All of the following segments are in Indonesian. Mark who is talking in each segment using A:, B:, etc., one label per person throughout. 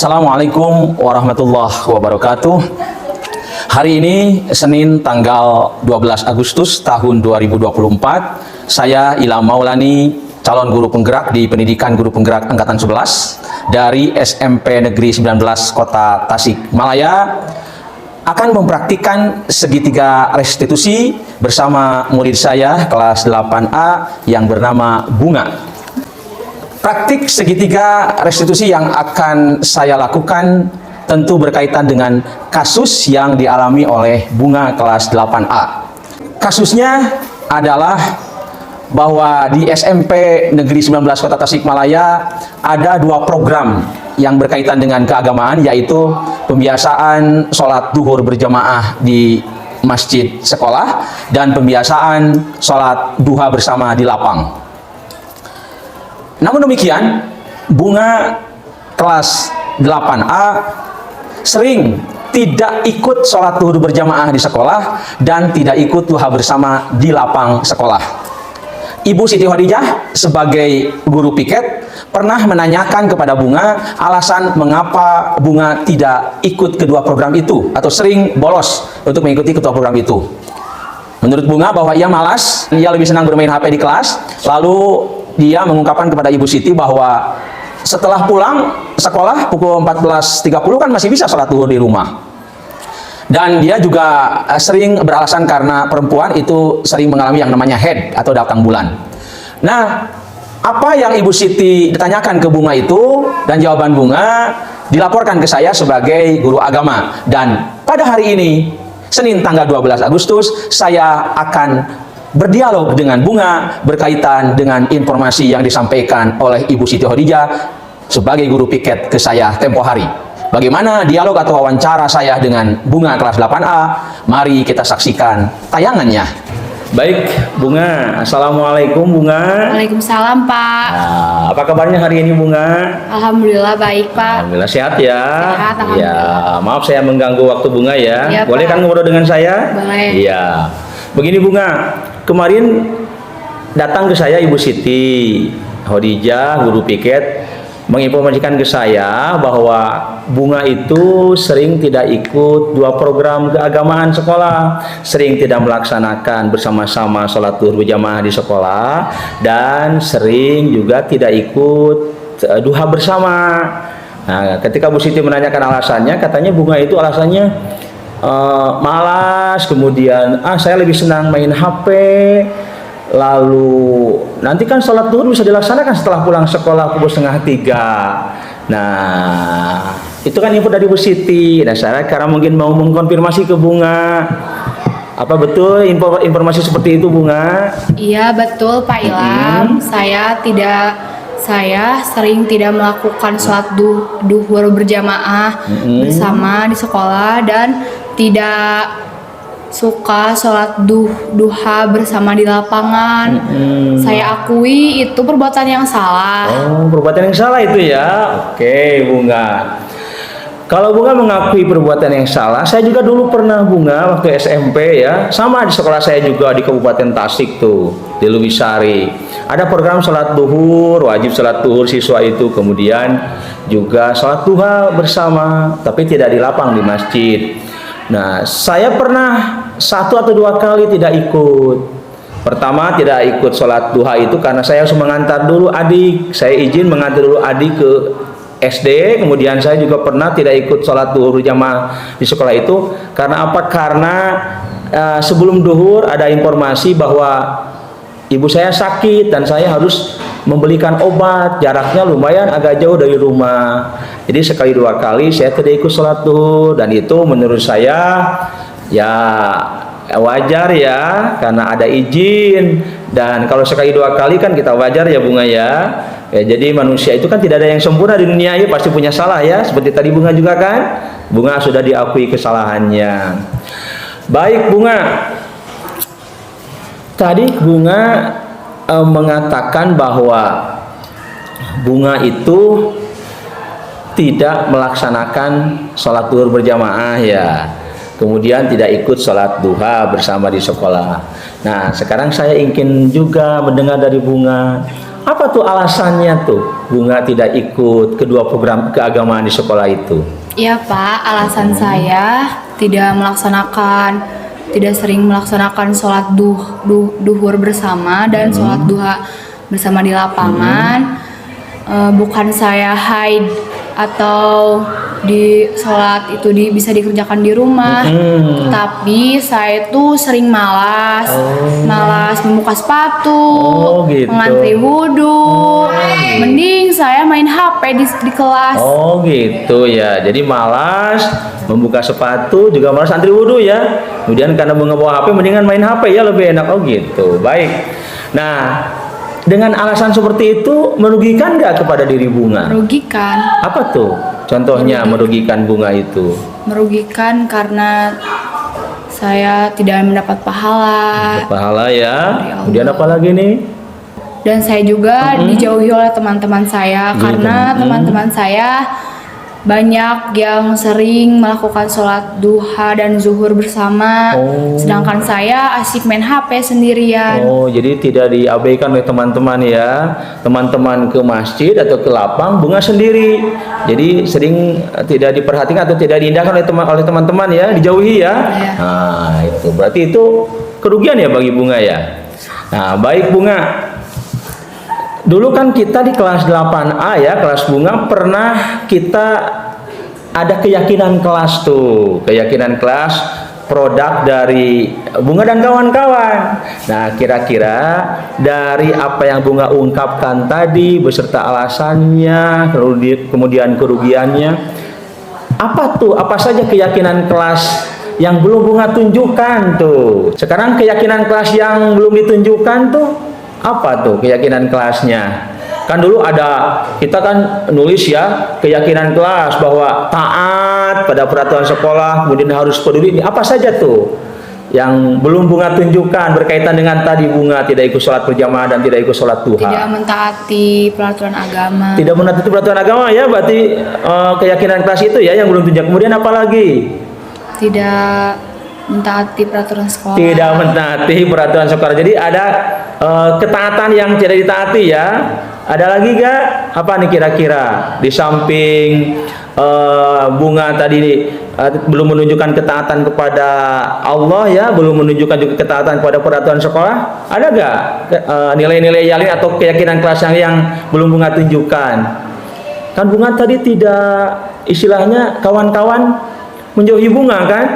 A: Assalamualaikum warahmatullahi wabarakatuh. Hari ini Senin tanggal 12 Agustus tahun 2024, saya Ilham Maulani, calon guru penggerak di Pendidikan Guru Penggerak Angkatan 11 dari SMP Negeri 19 Kota Tasikmalaya akan mempraktikkan segitiga restitusi bersama murid saya kelas 8A yang bernama Bunga. Praktik segitiga restitusi yang akan saya lakukan tentu berkaitan dengan kasus yang dialami oleh Bunga kelas 8A. Kasusnya adalah bahwa di SMP Negeri 19 Kota Tasikmalaya ada dua program yang berkaitan dengan keagamaan, yaitu pembiasaan sholat duhur berjamaah di masjid sekolah dan pembiasaan sholat duha bersama di lapang. Namun demikian, Bunga kelas 8A sering tidak ikut sholat duhur berjamaah di sekolah dan tidak ikut duha bersama di lapang sekolah. Ibu Siti Khadijah sebagai guru piket pernah menanyakan kepada Bunga alasan mengapa Bunga tidak ikut kedua program itu atau sering bolos untuk mengikuti kedua program itu. Menurut Bunga bahwa ia malas, ia lebih senang bermain HP di kelas. Lalu dia mengungkapkan kepada Ibu Siti bahwa setelah pulang sekolah pukul 14.30 kan masih bisa sholat duhur di rumah. Dan dia juga sering beralasan karena perempuan itu sering mengalami yang namanya head atau datang bulan. Nah, apa yang Ibu Siti ditanyakan ke Bunga itu dan jawaban Bunga dilaporkan ke saya sebagai guru agama. Dan pada hari ini, Senin tanggal 12 Agustus, saya akan berdialog dengan Bunga berkaitan dengan informasi yang disampaikan oleh Ibu Siti Khadijah sebagai guru piket ke saya tempo hari. Bagaimana dialog atau wawancara saya dengan Bunga kelas 8A? Mari kita saksikan tayangannya. Baik, Bunga. Assalamualaikum, Bunga.
B: Waalaikumsalam, Pak.
A: Nah, apa kabarnya hari ini, Bunga?
B: Alhamdulillah baik, Pak.
A: Alhamdulillah sehat ya.
B: Sehat, alhamdulillah.
A: Ya, maaf saya mengganggu waktu Bunga ya.
B: Iya,
A: Boleh
B: Pak.
A: kan ngobrol dengan saya?
B: Boleh.
A: Iya. Begini, Bunga. Kemarin datang ke saya Ibu Siti Khadijah, guru piket, menginformasikan ke saya bahwa Bunga itu sering tidak ikut dua program keagamaan sekolah, sering tidak melaksanakan bersama-sama sholat duhur berjamaah di sekolah, dan sering juga tidak ikut duha bersama. Nah, ketika Bu Siti menanyakan alasannya, katanya Bunga itu alasannya malas, kemudian saya lebih senang main HP, lalu nanti kan sholat duhur bisa dilaksanakan setelah pulang sekolah pukul 2:30. Nah, itu kan info dari Bu Siti. Nah, saya karena mungkin mau mengkonfirmasi ke Bunga, apa betul informasi seperti itu, Bunga?
B: Iya, betul, Pak Ilham. Saya sering tidak melakukan sholat duhur berjamaah bersama di sekolah dan tidak suka sholat duha bersama di lapangan. Saya akui itu perbuatan yang salah.
A: Oh, perbuatan yang salah itu ya. Oke, Bunga. Kalau Bunga mengakui perbuatan yang salah, saya juga dulu pernah, Bunga, waktu SMP ya, sama di sekolah saya juga di Kabupaten Tasik tuh, di Lumisari. Ada program sholat duhur, wajib sholat duhur siswa itu, kemudian juga sholat duha bersama, tapi tidak di lapang di masjid. Nah, saya pernah 1 atau 2 kali tidak ikut. Pertama, tidak ikut sholat duha itu karena saya harus mengantar dulu adik. Saya izin mengantar dulu adik ke SD, kemudian saya juga pernah tidak ikut sholat duhur jamaah di sekolah itu. Karena apa? Karena sebelum duhur ada informasi bahwa ibu saya sakit dan saya harus membelikan obat, jaraknya lumayan agak jauh dari rumah. Jadi sekali 2 kali saya tidak ikut sholat duhur, dan itu menurut saya ya wajar ya, karena ada izin. Dan kalau sekali 2 kali kan kita wajar ya, Bunga ya. Jadi manusia itu kan tidak ada yang sempurna di dunia ini, pasti punya salah ya. Seperti tadi Bunga juga kan, Bunga sudah diakui kesalahannya. Baik, Bunga. Tadi Bunga mengatakan bahwa Bunga itu tidak melaksanakan sholat duhur berjamaah ya. kemudian tidak ikut sholat duha bersama di sekolah. Nah, sekarang saya ingin juga mendengar dari Bunga, apa tuh alasannya tuh Bunga tidak ikut kedua program keagamaan di sekolah itu?
B: Iya Pak, alasan saya tidak sering melaksanakan sholat duhur bersama dan sholat duha bersama di lapangan. Bukan saya haid atau di sholat itu bisa dikerjakan di rumah, tapi saya itu sering malas membuka sepatu,
A: gitu.
B: mengantri wudhu. Mending saya main HP di kelas.
A: Oh gitu ya, jadi malas membuka sepatu, juga malas antri wudhu ya. Kemudian karena bawa HP, mendingan main HP ya, lebih enak. Oh gitu, baik. Nah, dengan alasan seperti itu merugikan nggak kepada diri Bunga?
B: Merugikan.
A: Apa tuh contohnya merugikan Bunga itu?
B: Merugikan karena saya tidak mendapat pahala.
A: Pahala ya.
B: Dari Allah.
A: Kemudian apa lagi nih?
B: Dan saya juga dijauhi oleh teman-teman saya karena teman-teman saya banyak yang sering melakukan sholat duha dan zuhur bersama, sedangkan saya asik main HP sendirian.
A: Oh, jadi tidak diabaikan oleh teman-teman ya. Teman-teman ke masjid atau ke lapang, Bunga sendiri. Jadi sering tidak diperhatikan atau tidak diindahkan oleh teman-teman ya, dijauhi ya.
B: Ya.
A: Nah, itu berarti itu kerugian ya bagi Bunga ya. Nah, baik Bunga. Dulu kan kita di kelas 8A ya, kelas Bunga pernah kita ada keyakinan kelas tuh, keyakinan kelas produk dari Bunga dan kawan-kawan. Nah, kira-kira dari apa yang Bunga ungkapkan tadi beserta alasannya, kemudian kerugiannya, apa saja keyakinan kelas yang belum Bunga tunjukkan tuh? Sekarang keyakinan kelas yang belum ditunjukkan tuh apa tuh keyakinan kelasnya? Kan dulu kita kan nulis ya keyakinan kelas bahwa taat pada peraturan sekolah, kemudian harus peduli. Ini apa saja tuh yang belum Bunga tunjukkan berkaitan dengan tadi Bunga tidak ikut sholat berjamaah dan tidak ikut sholat duha?
B: Tidak mentaati peraturan agama.
A: Tidak mentaati peraturan agama ya, berarti keyakinan kelas itu ya yang belum tunjuk. Kemudian apa lagi?
B: Tidak mentaati peraturan sekolah.
A: Tidak mentaati peraturan sekolah. Jadi ada ketaatan yang tidak ditaati ya. Ada lagi gak? Apa nih kira-kira? Di samping Bunga tadi belum menunjukkan ketaatan kepada Allah ya, belum menunjukkan juga ketaatan kepada peraturan sekolah. Ada gak nilai-nilai yang lain atau keyakinan kelas yang belum Bunga tunjukkan? Kan Bunga tadi tidak, istilahnya kawan-kawan menjauhi Bunga kan?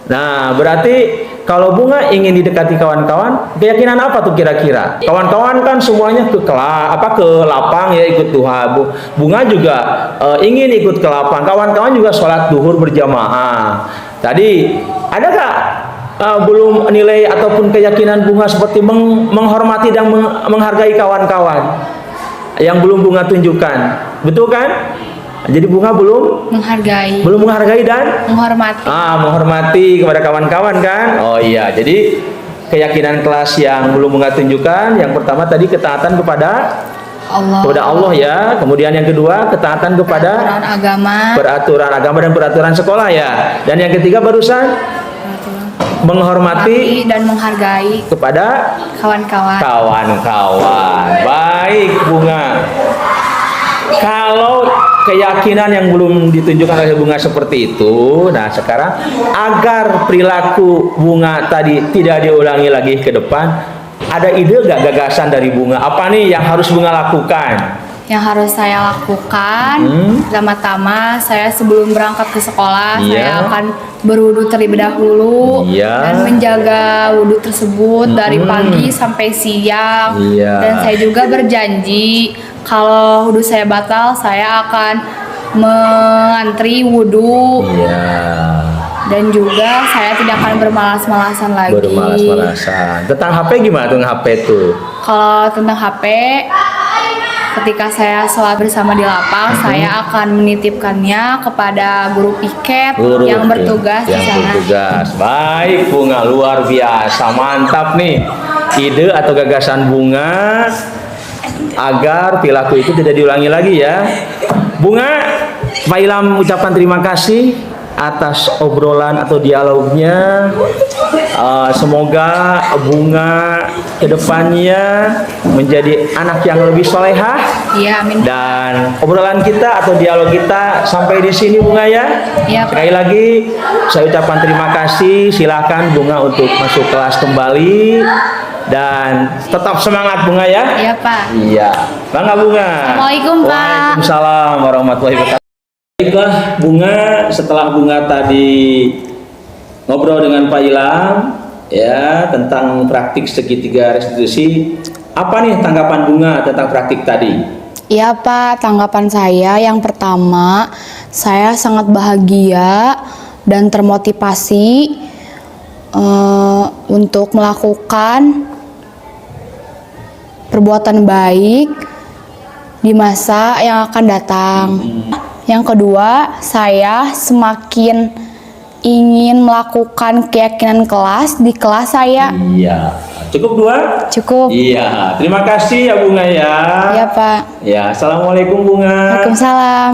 A: Nah, berarti kalau Bunga ingin didekati kawan-kawan, keyakinan apa tuh kira-kira? Kawan-kawan kan semuanya ke lapang ya, ikut duha. Bunga juga ingin ikut ke lapang. Kawan-kawan juga sholat duhur berjamaah. Tadi ada gak belum nilai ataupun keyakinan Bunga seperti menghormati dan menghargai kawan-kawan yang belum Bunga tunjukkan? Betul kan? Jadi Bunga belum menghargai dan menghormati kepada kawan-kawan kan? Oh iya, jadi keyakinan kelas yang belum Bunga tunjukkan, yang pertama tadi ketaatan kepada Allah ya, kemudian yang kedua ketaatan kepada peraturan agama dan peraturan sekolah ya, dan yang ketiga barusan menghormati
B: dan menghargai
A: kepada kawan-kawan. Baik Bunga. Kalau keyakinan yang belum ditunjukkan oleh Bunga seperti itu, nah sekarang agar perilaku Bunga tadi tidak diulangi lagi ke depan, ada ide gak gagasan dari Bunga? Apa nih yang harus Bunga lakukan?
B: Yang harus saya lakukan, pertama-tama saya sebelum berangkat ke sekolah, saya akan berwudu terlebih dahulu dan menjaga wudu tersebut dari pagi sampai siang. Dan saya juga berjanji kalau wudu saya batal, saya akan mengantri wudu. Dan juga saya tidak akan bermalas-malasan lagi. Tentang HP gimana tuh HP tuh? Kalau tentang HP, ketika saya sholat bersama di lapang, saya akan menitipkannya kepada guru piket yang bertugas di sana. Baik
A: Bunga, luar biasa, mantap nih ide atau gagasan Bunga agar perilaku itu tidak diulangi lagi ya. Bunga, Pak Ilham ucapkan terima kasih atas obrolan atau dialognya. Semoga Bunga kedepannya menjadi anak yang lebih solehah.
B: Iya, amin.
A: Dan obrolan kita atau dialog kita sampai di sini Bunga ya.
B: Iya, Pak.
A: Sekali lagi saya ucapkan terima kasih. Silakan Bunga untuk masuk kelas kembali dan tetap semangat Bunga ya.
B: Iya, Pak.
A: Iya. Bangga Bunga.
B: Assalamualaikum, Pak.
A: Waalaikumsalam warahmatullahi wabarakatuh. Baiklah Bunga, setelah Bunga tadi ngobrol dengan Pak Ilham ya tentang praktik segitiga restitusi, apa nih tanggapan Bunga tentang praktik tadi?
B: Iya Pak, tanggapan saya yang pertama, saya sangat bahagia dan termotivasi untuk melakukan perbuatan baik di masa yang akan datang. Yang kedua, saya semakin ingin melakukan keyakinan kelas di kelas saya.
A: Iya. Cukup dua?
B: Cukup.
A: Iya. Terima kasih ya Bunga ya.
B: Iya Pak.
A: Ya. Assalamualaikum Bunga.
B: Waalaikumsalam.